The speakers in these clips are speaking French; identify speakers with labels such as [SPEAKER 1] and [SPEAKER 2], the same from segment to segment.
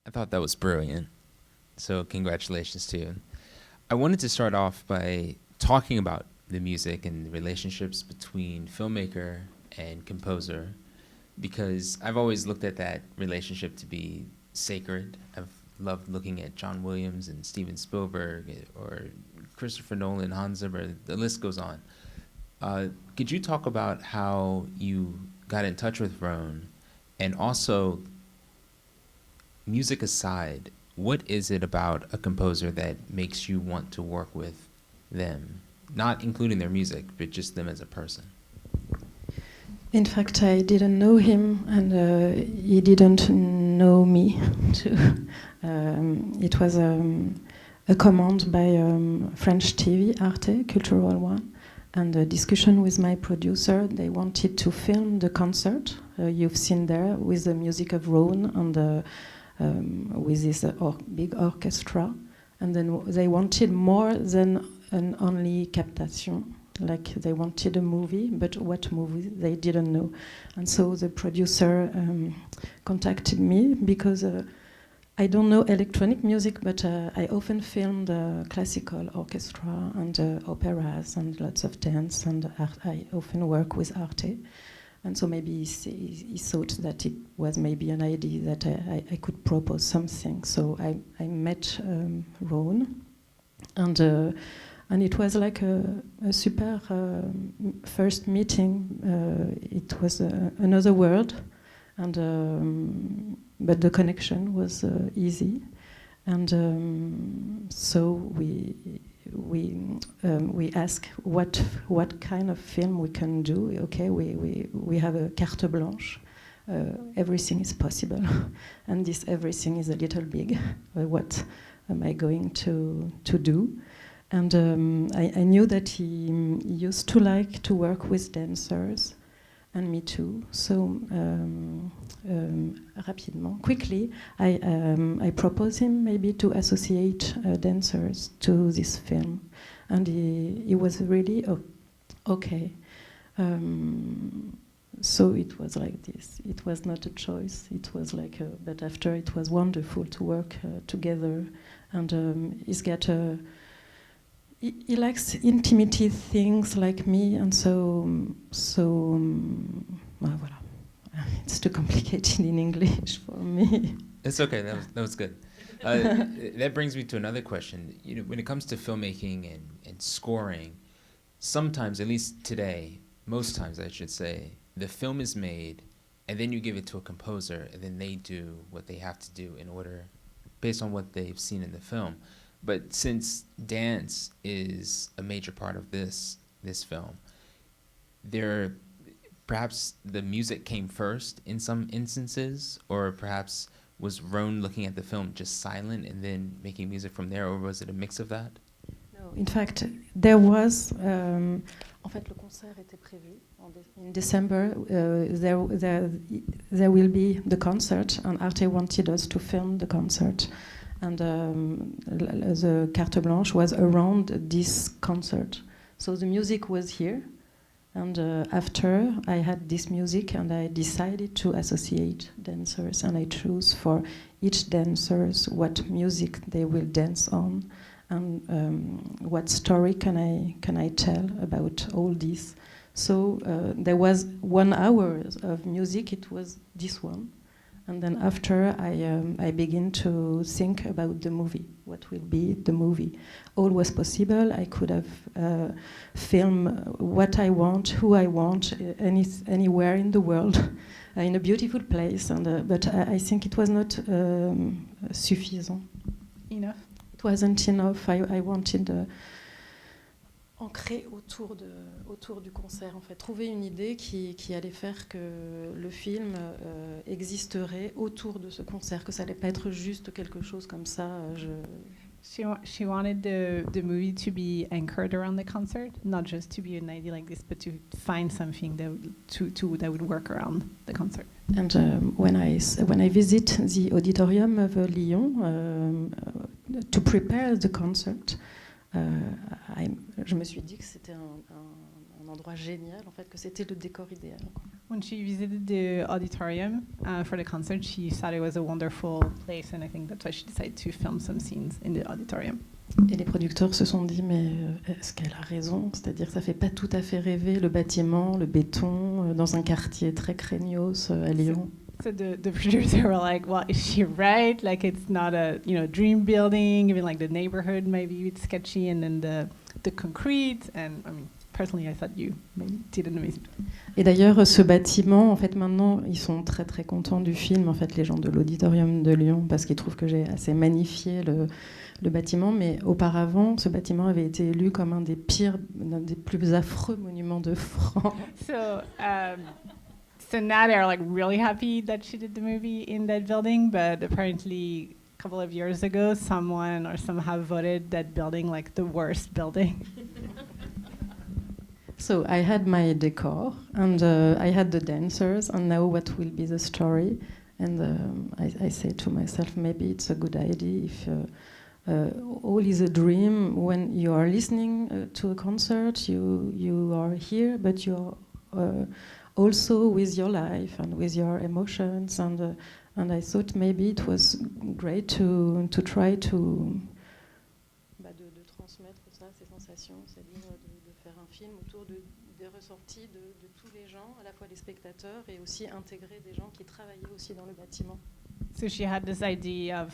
[SPEAKER 1] I thought that was brilliant. So congratulations to you. I wanted to start off by talking about the music and the relationships between filmmaker and composer, because I've always looked at that relationship to be sacred. I've loved looking at John Williams and Steven Spielberg or Christopher Nolan, Hans Zimmer, the list goes on. Could you talk about how you got in touch with Rone, and also, music aside, what is it about a composer that makes you want to work with them? Not including their music, but just them as a person.
[SPEAKER 2] In fact, I didn't know him, and he didn't know me, too. It was a command by French TV, Arte, Cultural One, and a discussion with my producer. They wanted to film the concert you've seen there with the music of Rone and with this big orchestra. And then they wanted more than an only captation. Like they wanted a movie, but what movie they didn't know. And so the producer contacted me because I don't know electronic music, but I often filmed classical orchestra and operas and lots of dance, and I often work with Arte. And so maybe he thought that it was maybe an idea that I could propose something. So I met Rone, and it was like a super first meeting. It was another world, and but the connection was easy, and so we asked what kind of film we can do. Okay, we have a carte blanche. Everything is possible, and this everything is a little big. What am I going to do? And I knew that he used to like to work with dancers, and me too. So quickly, I proposed him maybe to associate dancers to this film, and he was really okay. So it was like this. It was not a choice. It was like, but after it was wonderful to work together, and he's got a. He likes intimate things like me, and voilà. It's too complicated in English for me.
[SPEAKER 1] It's okay. That was good. That brings me to another question. You know, when it comes to filmmaking and scoring, sometimes, at least today, most times I should say, the film is made, and then you give it to a composer, and then they do what they have to do in order, based on what they've seen in the film. But since dance is a major part of this film, perhaps the music came first in some instances, or perhaps was Rone looking at the film just silent and then making music from there, or was it a mix of that?
[SPEAKER 2] No, in fact, there was. En fait, le concert était prévu in December. There will be the concert, and Arte wanted us to film the concert. And the carte blanche was around this concert. So the music was here. And after I had this music, and I decided to associate dancers, and I chose for each dancers what music they will dance on, and what story can I tell about all this. So there was 1 hour of music. It was this one. And then after, I begin to think about the movie. What will be the movie? All was possible. I could have filmed what I want, who I want, anywhere in the world, in a beautiful place. And but I think it was not suffisant.
[SPEAKER 3] Enough.
[SPEAKER 2] It wasn't enough. I wanted. Ancré autour du concert, en fait. Trouver une idée qui allait faire que le film existerait autour de ce concert, que ça allait pas être juste quelque chose comme ça.
[SPEAKER 3] She wanted the movie to be anchored around the concert, not just to be an idea like this, but to find something that would work around the concert.
[SPEAKER 2] And when I visit the auditorium of Lyon to prepare the concert, je me suis dit que c'était un endroit génial, en fait, que c'était le décor idéal.
[SPEAKER 3] When she visited the auditorium for the concert, she thought it was a wonderful place, and I think that's why she decided to film some scenes in the auditorium.
[SPEAKER 2] Et les producteurs se sont dit, mais est-ce qu'elle a raison? C'est-à-dire que ça fait pas tout à fait rêver le bâtiment, le béton, dans un quartier très craignos à Lyon.
[SPEAKER 3] So the producers were like, well, is she right? Like, it's not a dream building. Even like the neighborhood maybe it's sketchy, and then the concrete. And I mean, personally, I thought you maybe did an amazing job.
[SPEAKER 2] Et d'ailleurs, ce bâtiment, en fait, maintenant, ils sont très très contents du film, en fait, les gens de l'auditorium de Lyon, parce qu'ils trouvent que j'ai assez magnifié le bâtiment. Mais auparavant, ce bâtiment avait été élu comme un des plus affreux monuments de France.
[SPEAKER 3] So now they're like really happy that she did the movie in that building, but apparently a couple of years ago, someone or somehow voted that building like the worst building.
[SPEAKER 2] So I had my decor, and I had the dancers, and now what will be the story? And I say to myself, maybe it's a good idea if all is a dream. When you are listening to a concert, you are here, but you're also with your life and with your emotions, and I thought maybe it was great to try to de transmettre ça, ces sensations, c'est-à-dire de faire un film autour des ressorties de tous les gens, à la fois les spectateurs et aussi intégrer des gens qui travaillaient aussi dans le bâtiment.
[SPEAKER 3] So she had this idea of,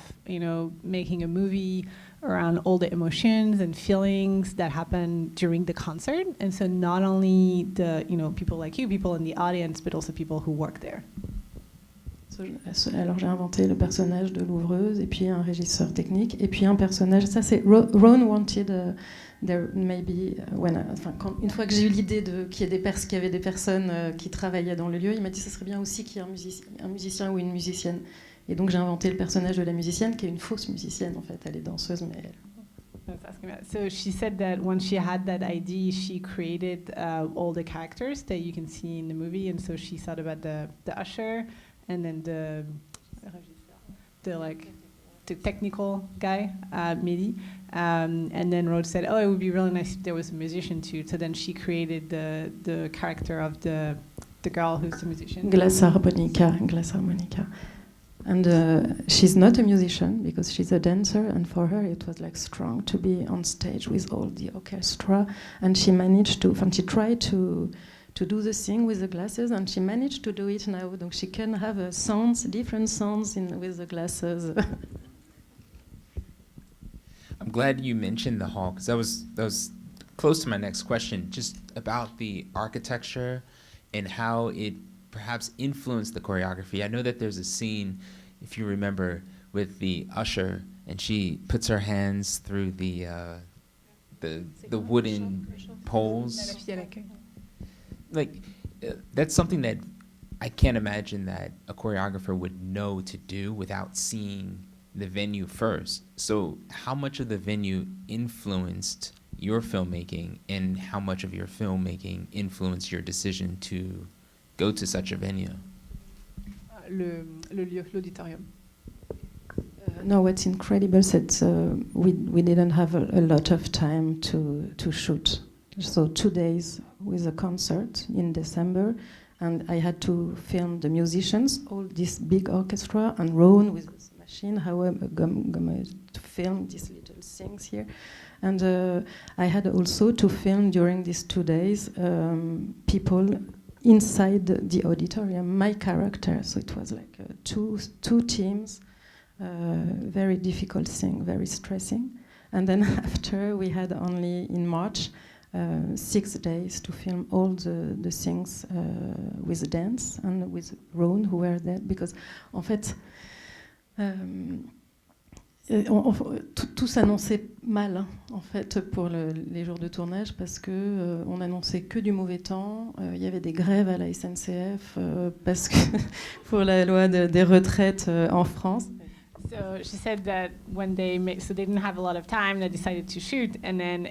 [SPEAKER 3] making a movie around all the emotions and feelings that happen during the concert. And so not only the, people like you, people in the audience, but also people who work there.
[SPEAKER 2] Alors j'ai inventé le personnage de l'ouvreuse et puis un régisseur technique et puis un personnage. Ça c'est Rone wanted there maybe une fois que j'ai eu l'idée qu'il y avait des personnes qui travaillaient dans le lieu, il m'a dit ça serait bien aussi qu'il y ait un musicien ou une musicienne. Et donc j'ai inventé le personnage de la musicienne qui est une fausse musicienne en fait. Elle est danseuse mais
[SPEAKER 3] So she said that when she had that idea, she created all the characters that you can see in the movie, and so she thought about the usher. And then the technical guy, Midi, and then Rhodes said, "Oh, it would be really nice if there was a musician too." So then she created the character of the girl who's the musician.
[SPEAKER 2] Glass harmonica. And she's not a musician because she's a dancer, and for her it was like strong to be on stage with all the orchestra, and she managed to. She tried to do the thing with the glasses, and she managed to do it now. Donc she can have different sounds with the glasses.
[SPEAKER 1] I'm glad you mentioned the hall, because that was close to my next question, just about the architecture and how it perhaps influenced the choreography. I know that there's a scene, if you remember, with the usher, and she puts her hands through the wooden poles. That's something that I can't imagine that a choreographer would know to do without seeing the venue first. So how much of the venue influenced your filmmaking, and how much of your filmmaking influenced your decision to go to such a venue?
[SPEAKER 3] Le lieu, l'auditorium.
[SPEAKER 2] No, what's incredible is that we didn't have a lot of time to shoot. So 2 days with a concert in December, and I had to film the musicians, all this big orchestra, and Rone with this machine, how I'm going to film these little things here. And I had also to film during these 2 days people inside the auditorium, my character. So it was like two teams, very difficult thing, very stressing. And then after we had only in March 6 days to film all the things with dance and with Rone who were there, because en fait tout s'annonçait mal en fait pour les jours de tournage, parce que on annonçait que du mauvais temps. Il y avait des grèves à la SNCF parce que pour la loi des retraites en France.
[SPEAKER 3] So she said that when they didn't have a lot of time, they decided to shoot, and then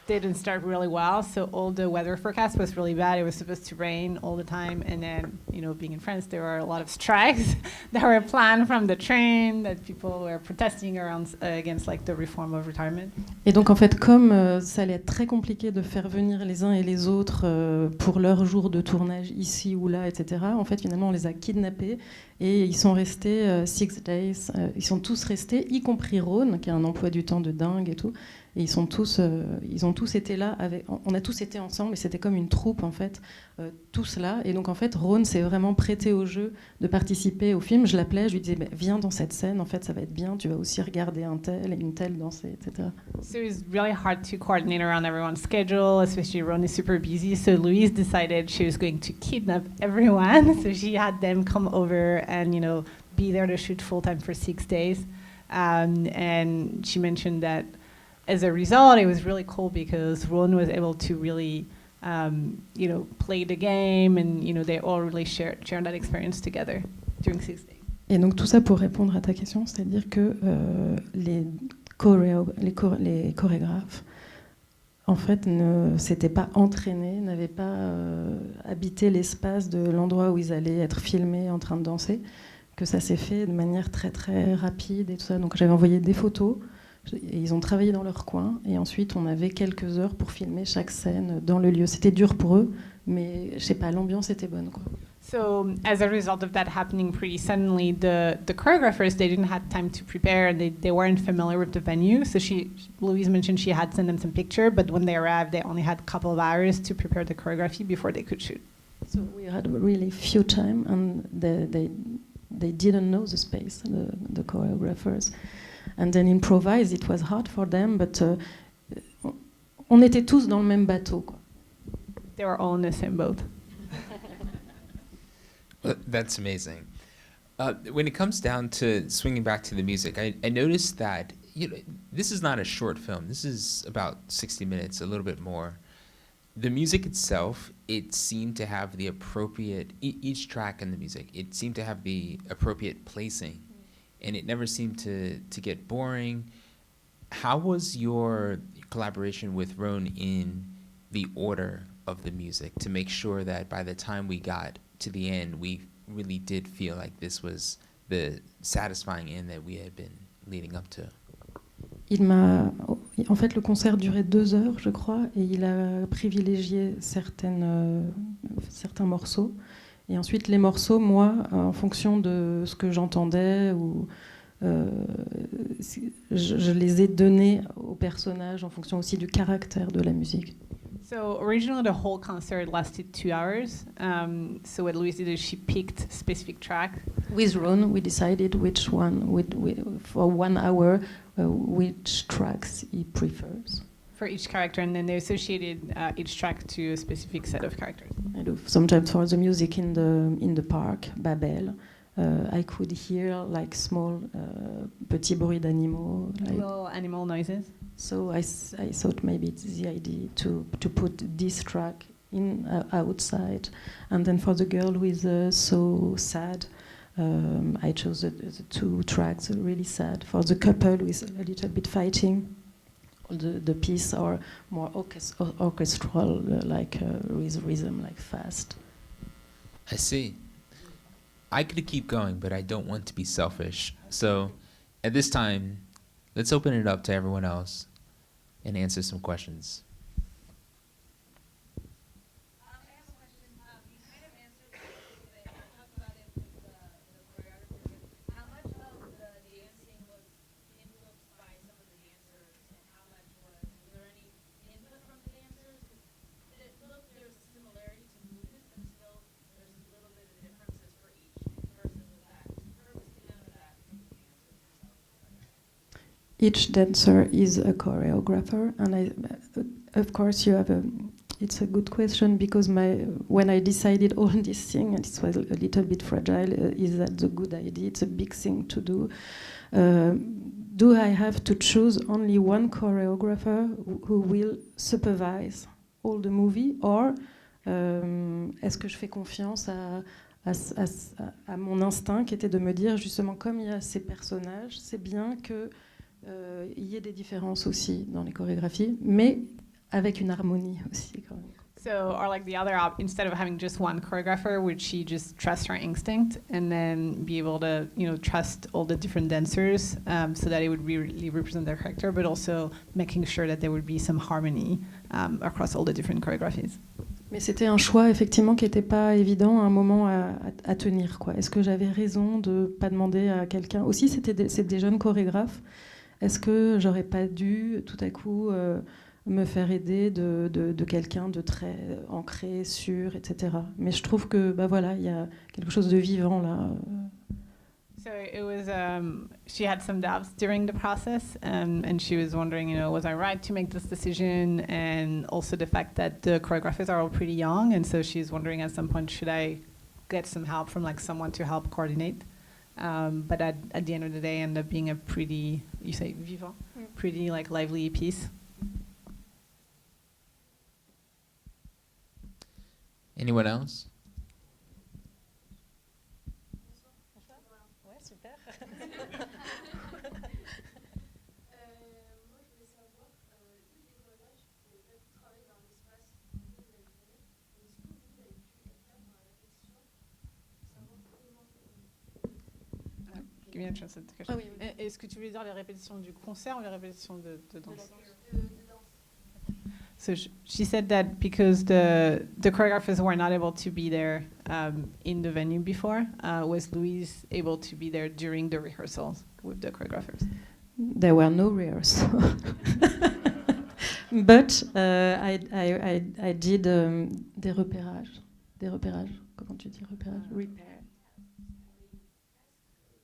[SPEAKER 3] didn't start really well. So all the weather forecast was really bad. It was supposed to rain all the time. And then, you know, being in France, there were a lot of strikes that were planned from the train, that people were protesting around against like the reform of retirement.
[SPEAKER 2] Et donc en fait, comme ça allait être très compliqué de faire venir les uns et les autres pour leur jour de tournage ici ou là, etc., en fait finalement on les a kidnappés et ils sont restés 6 days. Ils sont tous restés, y compris Rone, qui a un emploi du temps de dingue et tout. Et ils ont tous été là, on a tous été ensemble et c'était comme une troupe en fait, tous là. Et donc en fait, Rone s'est vraiment prêté au jeu de participer au film. Je l'appelais, je lui disais, viens dans cette scène, en fait ça va être bien, tu vas aussi regarder un tel et une telle danser, etc.
[SPEAKER 3] So it was really hard to coordinate around everyone's schedule, especially Rone is super busy. So Louise decided she was going to kidnap everyone. So she had them come over and, you know, be there to shoot full time for 6 days. And she mentioned that as a result, it was really cool because Rone was able to really, you know, play the game, and you know, they all really shared that experience together during 6 days.
[SPEAKER 2] Et donc tout ça pour répondre à ta question, c'est-à-dire que les chorégraphes, en fait, ne s'étaient pas entraînés, n'avaient pas habité l'espace de l'endroit où ils allaient être filmés en train de danser, que ça s'est fait de manière très très rapide et tout ça. Donc j'avais envoyé des photos. Et ils ont travaillé dans leur coin et ensuite on avait quelques heures pour filmer chaque scène dans le lieu. C'était dur pour eux, mais je sais pas, l'ambiance était bonne, quoi.
[SPEAKER 3] So as a result of that happening pretty suddenly, the choreographers, they didn't have time to prepare, and they weren't familiar with the venue. So Louise mentioned she had sent them some picture, but when they arrived, they only had a couple of hours to prepare the choreography before they could shoot.
[SPEAKER 2] So we had really few time, and they didn't know the space, the choreographers. And then improvise, it was hard for them, but on était tous dans le même bateau, quoi.
[SPEAKER 3] They were all in the same boat.
[SPEAKER 1] Well, that's amazing. When it comes down to swinging back to the music, I noticed that, you know, this is not a short film. This is about 60 minutes, a little bit more. The music itself, it seemed to have the appropriate, each track in the music, it seemed to have the appropriate placing. And it never seemed to get boring. How was your collaboration with Rone in the order of the music to make sure that by the time we got to the end, we really did feel like this was the satisfying end that we had been leading up to?
[SPEAKER 2] En fait, le concert durait 2 heures, je crois, et il a privilégié certains morceaux. Et ensuite, les morceaux, moi, en fonction de ce que j'entendais, je les ai donnés aux personnages en fonction aussi du caractère de la musique.
[SPEAKER 3] So originally the whole concert lasted 2 hours. So what Louise did is she picked specific track.
[SPEAKER 2] With Rone, we decided which one, for 1 hour, which tracks he prefers.
[SPEAKER 3] For each character, and then they associated each track to a specific set of characters.
[SPEAKER 2] I do sometimes for the music in the park, Babel. I could hear like small petits bruits d'animaux, like
[SPEAKER 3] Little animal noises.
[SPEAKER 2] So I thought maybe it's the idea to put this track in outside, and then for the girl who is so sad, I chose the 2 tracks really sad. For the couple who is a little bit fighting, the piece are more orchestral, like with rhythm, like fast.
[SPEAKER 1] I see. I could keep going, but I don't want to be selfish. So at this time, let's open it up to everyone else and answer some questions.
[SPEAKER 2] Each dancer is a choreographer, and of course, it's a good question because when I decided all this thing, and it was a little bit fragile, is that the good idea? It's a big thing to do. Do I have to choose only one choreographer who will supervise all the movie, or est-ce que je fais confiance à mon instinct qui était de me dire justement comme il y a ces personnages, c'est bien que il y ait des différences aussi dans les chorégraphies, mais avec une harmonie aussi quand même.
[SPEAKER 3] So, or like the other instead of having just one choreographer, would she just trust her instinct and then be able to, trust all the different dancers so that it would really represent their character, but also making sure that there would be some harmony across all the different choreographies.
[SPEAKER 2] Mais c'était un choix effectivement qui n'était pas évident à un moment à tenir, quoi. Est-ce que j'avais raison de pas demander à quelqu'un? Aussi, c'est des jeunes chorégraphes. Est-ce que j'aurais pas dû tout à coup me faire aider de quelqu'un de très ancré, sûr, etc. Mais je trouve que voilà, il y a quelque chose de vivant là.
[SPEAKER 3] So it was, she had some doubts during the process, and she was wondering, was I right to make this decision? And also the fact that the choreographers are all pretty young, and so she's wondering at some point, should I get some help from like someone to help coordinate? But at the end of the day, ended up being a pretty, you say vivant, pretty like lively piece.
[SPEAKER 1] Anyone else?
[SPEAKER 4] Ouais, super. Moi, je voulais savoir, vu que les chorégraphes, vous n'avez pas pu travailler dans l'espace où vous avez tourné, est-ce que vous avez pu être là pour la répétition, savoir comment...
[SPEAKER 3] Give me a chance to take a
[SPEAKER 2] Ah oui, oui.
[SPEAKER 3] Est-ce que tu voulais dire les répétitions du concert ou les répétitions de danse?
[SPEAKER 4] de danse.
[SPEAKER 3] So she said that because the choreographers were not able to be there in the venue before, was Louise able to be there during the rehearsals with the choreographers?
[SPEAKER 2] There were no rehearsals. But I did des repérages. Des repérages. Comment tu dis repérage? Repair.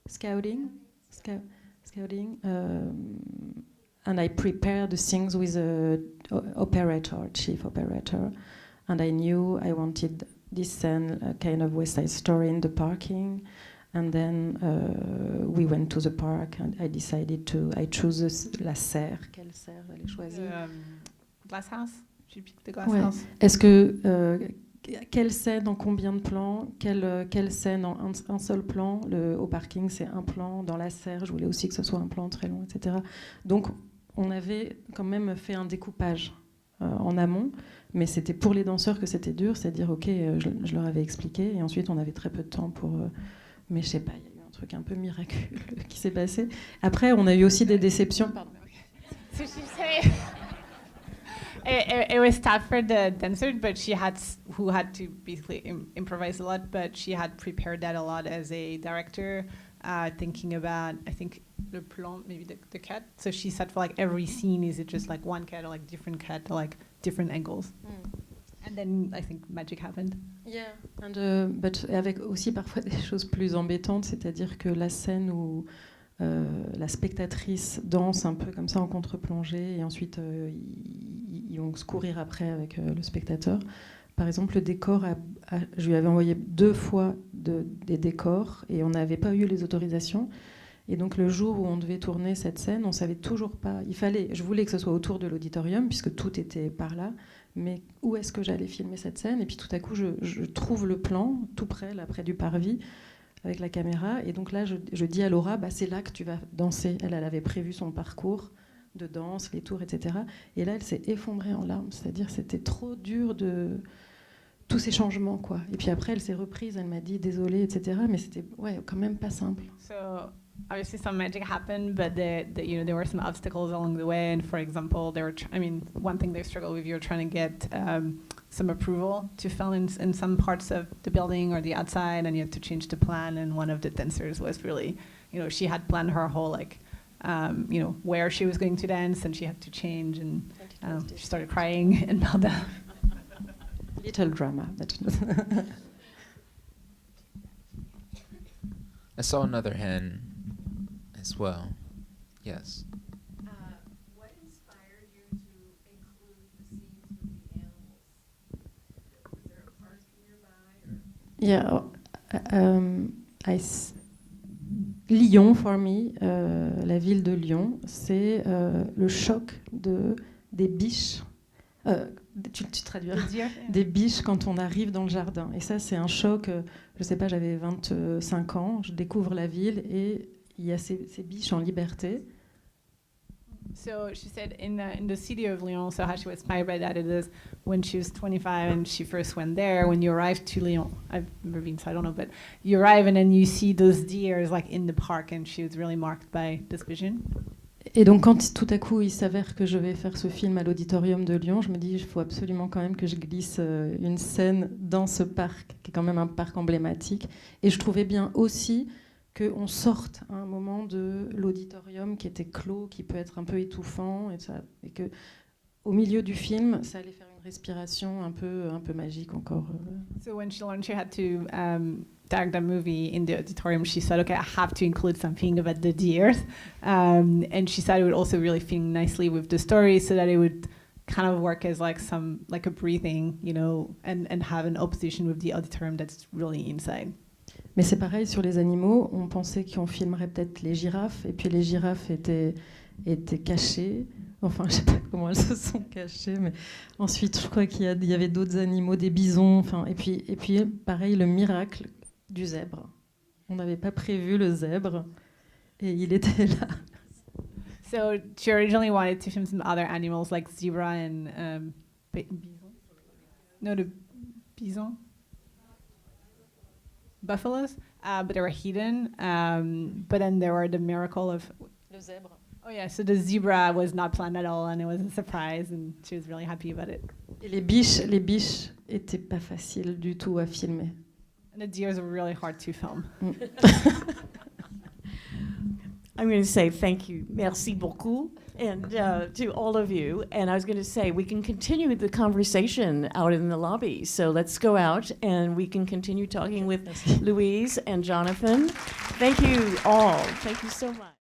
[SPEAKER 2] Scouting. Scouting. And I prepared the things with a chief operator, and I knew I wanted this scene, a kind of West Side Story in the parking, and then we went to the park, and I chose la serre. Quelle serre j'allais choisir?
[SPEAKER 3] Glass House? She picked the Glass
[SPEAKER 2] Ouais.
[SPEAKER 3] House.
[SPEAKER 2] Est-ce que quelle scène en combien de plans? Quelle scène en un seul plan? Au parking, c'est un plan. Dans la serre, je voulais aussi que ce soit un plan très long, etc. Donc, on avait quand même fait un découpage en amont, mais c'était pour les danseurs que c'était dur, c'est-à-dire, ok, je leur avais expliqué, et ensuite on avait très peu de temps pour... mais je sais pas, il y a eu un truc un peu miraculeux qui s'est passé. Après, on a eu aussi des déceptions. Pardon.
[SPEAKER 3] So she said it was tough for the dancer, but who had to basically improvise a lot, but she had prepared that a lot as a director, thinking about, I think, le plan, maybe the cut. So she said for like every scene, is it just like one cut or like different cut or like different angles? And then I think magic happened.
[SPEAKER 2] Yeah, but avec aussi parfois des choses plus embêtantes, c'est-à-dire que la scène où la spectatrice danse un peu comme ça en contre-plongée et ensuite ils vont se courir après avec le spectateur. Par exemple, le décor, je lui avais envoyé 2 fois des décors et on n'avait pas eu les autorisations. Et donc le jour où on devait tourner cette scène, on savait toujours pas. Je voulais que ce soit autour de l'auditorium puisque tout était par là. Mais où est-ce que j'allais filmer cette scène? Et puis tout à coup, je trouve le plan tout près, là, près du parvis, avec la caméra. Et donc là, je dis à Laura, c'est là que tu vas danser. Elle avait prévu son parcours de danse, les tours, etc. Et là, elle s'est effondrée en larmes. C'est-à-dire c'était trop dur tous ces changements, quoi. Et puis après, elle s'est reprise, elle m'a dit désolée, etc. Mais c'était quand même pas simple.
[SPEAKER 3] So obviously some magic happened, but there were some obstacles along the way. And for example, one thing they struggled with, you're trying to get some approval to film in some parts of the building or the outside, and you had to change the plan. And one of the dancers was really, she had planned her whole where she was going to dance, and she had to change, and she started crying and meltdown.
[SPEAKER 2] Little drama, but
[SPEAKER 1] I saw another hand as well. Yes.
[SPEAKER 4] What inspired you to include the scenes with the animals? Was there a park nearby?
[SPEAKER 2] Lyon, for me, la ville de Lyon, c'est le choc des biches. Tu traduiras. Des biches quand on arrive dans le jardin. Et ça, c'est un choc. Je sais pas, j'avais 25 ans, je découvre la ville et il y a ces biches en liberté.
[SPEAKER 3] So she said in the city of Lyon, so how she was inspired by that, it is when she was 25 and she first went there, when you arrive to Lyon, I've never been, so I don't know, but you arrive and then you see those deers like in the park, and she was really marked by this vision.
[SPEAKER 2] Et donc quand tout à coup il s'avère que je vais faire ce film à l'auditorium de Lyon, je me dis il faut absolument quand même que je glisse une scène dans ce parc, qui est quand même un parc emblématique. Et je trouvais bien aussi qu'on sorte à un moment de l'auditorium qui était clos, qui peut être un peu étouffant, et que au milieu du film, ça allait faire une respiration un peu magique encore.
[SPEAKER 3] So when she learned she had to direct a movie in the auditorium, she said, okay, I have to include something about the deers. And she said it would also really fit nicely with the story, so that it would kind of work as like a breathing, you know, and have an opposition with the auditorium that's really inside.
[SPEAKER 2] Mais c'est pareil sur les animaux, on pensait qu'on filmerait peut-être les girafes, et puis les girafes étaient cachées. Enfin, je ne sais pas comment elles se sont cachées, mais ensuite, je crois qu'il y avait d'autres animaux, des bisons. Enfin, et puis, pareil, le miracle du zèbre. On n'avait pas prévu le zèbre, et il était là.
[SPEAKER 3] So she originally wanted to film some other animals like zebra and bison. No, the bison. Buffaloes, but they were hidden. But then there were the miracle of
[SPEAKER 2] Le zèbre.
[SPEAKER 3] Oh yeah, so the zebra was not planned at all, and it was a surprise, and she was really happy about it.
[SPEAKER 2] Et les biches étaient pas faciles du tout à filmer.
[SPEAKER 3] And the deers were really hard to film.
[SPEAKER 5] I'm going to say thank you, merci beaucoup, and to all of you. And I was going to say we can continue the conversation out in the lobby. So let's go out and we can continue talking with Louise and Jonathan. Thank you all. Thank you so much.